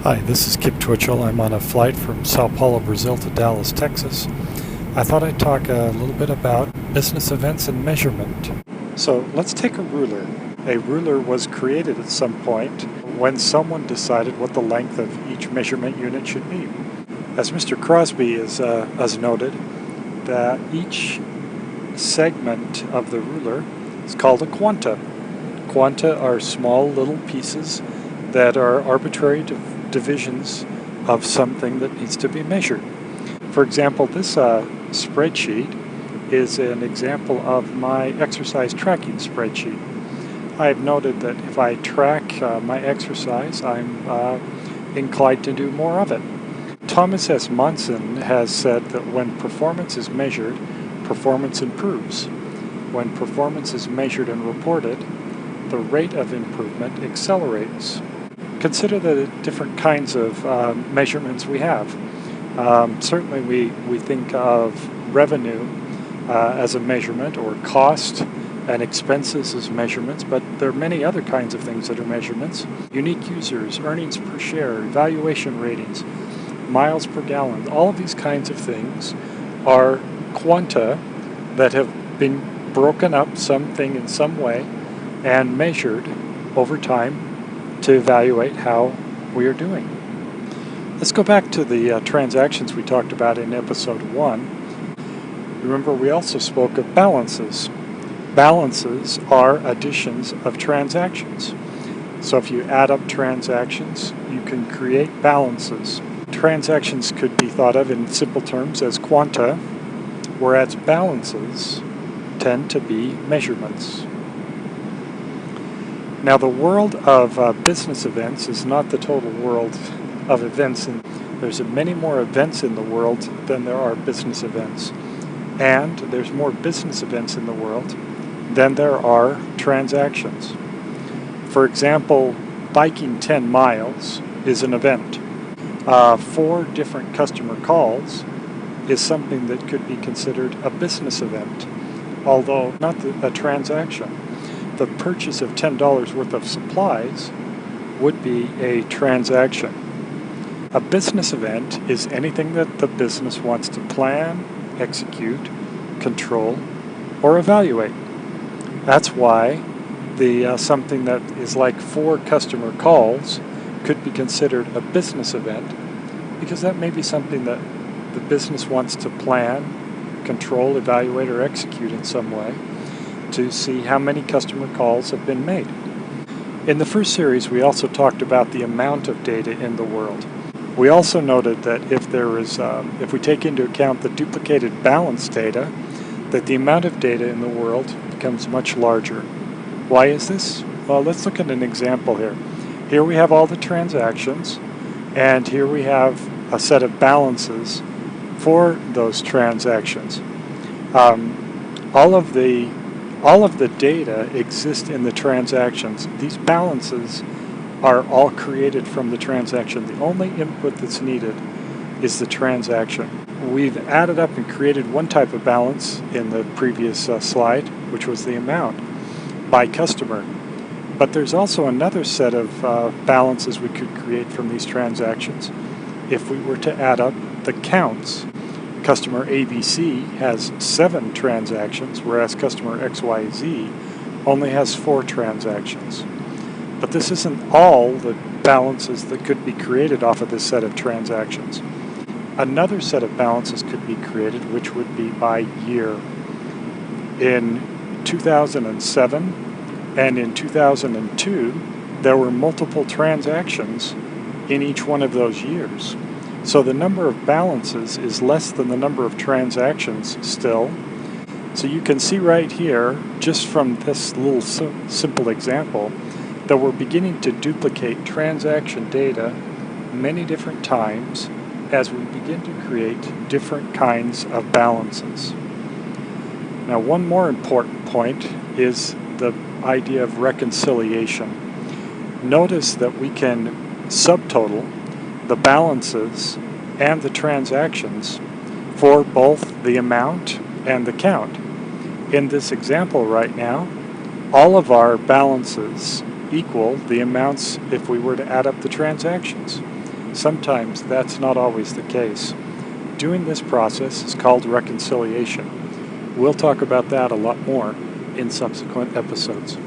Hi, this is Kip Twitchell. I'm on a flight from Sao Paulo, Brazil to Dallas, Texas. I thought I'd talk a little bit about business events and measurement. So let's take a ruler. A ruler was created at some point when someone decided what the length of each measurement unit should be. As Mr. Crosby has noted, that each segment of the ruler is called a quanta. Quanta are small little pieces that are arbitrary divisions of something that needs to be measured. For example, this spreadsheet is an example of my exercise tracking spreadsheet. I have noted that if I track my exercise, I'm inclined to do more of it. Thomas S. Monson has said that when performance is measured, performance improves. When performance is measured and reported, the rate of improvement accelerates. Consider the different kinds of measurements we have. Certainly we think of revenue as a measurement, or cost and expenses as measurements, but there are many other kinds of things that are measurements. Unique users, earnings per share, evaluation ratings, miles per gallon, all of these kinds of things are quanta that have been broken up something in some way and measured over time to evaluate how we are doing. Let's go back to the transactions we talked about in episode 1. Remember, we also spoke of balances. Balances are additions of transactions. So if you add up transactions, you can create balances. Transactions could be thought of in simple terms as quanta, whereas balances tend to be measurements. Now, the world of business events is not the total world of events, and there's many more events in the world than there are business events. And there's more business events in the world than there are transactions. For example, biking 10 miles is an event. 4 different customer calls is something that could be considered a business event, although not a transaction. The purchase of $10 worth of supplies would be a transaction. A business event is anything that the business wants to plan, execute, control, or evaluate. That's why something that is like 4 customer calls could be considered a business event, because that may be something that the business wants to plan, control, evaluate, or execute in some way to see how many customer calls have been made. In the first series, we also talked about the amount of data in the world. We also noted that if we take into account the duplicated balance data, that the amount of data in the world becomes much larger. Why is this? Well, let's look at an example here. Here we have all the transactions, and here we have a set of balances for those transactions. All of the data exist in the transactions. These balances are all created from the transaction. The only input that's needed is the transaction. We've added up and created one type of balance in the previous slide, which was the amount by customer. But there's also another set of balances we could create from these transactions if we were to add up the counts. Customer ABC has 7 transactions, whereas customer XYZ only has 4 transactions. But this isn't all the balances that could be created off of this set of transactions. Another set of balances could be created, which would be by year. In 2007 and in 2002, there were multiple transactions in each one of those years. So the number of balances is less than the number of transactions still. So you can see right here, just from this little simple example, that we're beginning to duplicate transaction data many different times as we begin to create different kinds of balances. Now, one more important point is the idea of reconciliation. Notice that we can subtotal the balances and the transactions for both the amount and the count. In this example right now, all of our balances equal the amounts if we were to add up the transactions. Sometimes that's not always the case. Doing this process is called reconciliation. We'll talk about that a lot more in subsequent episodes.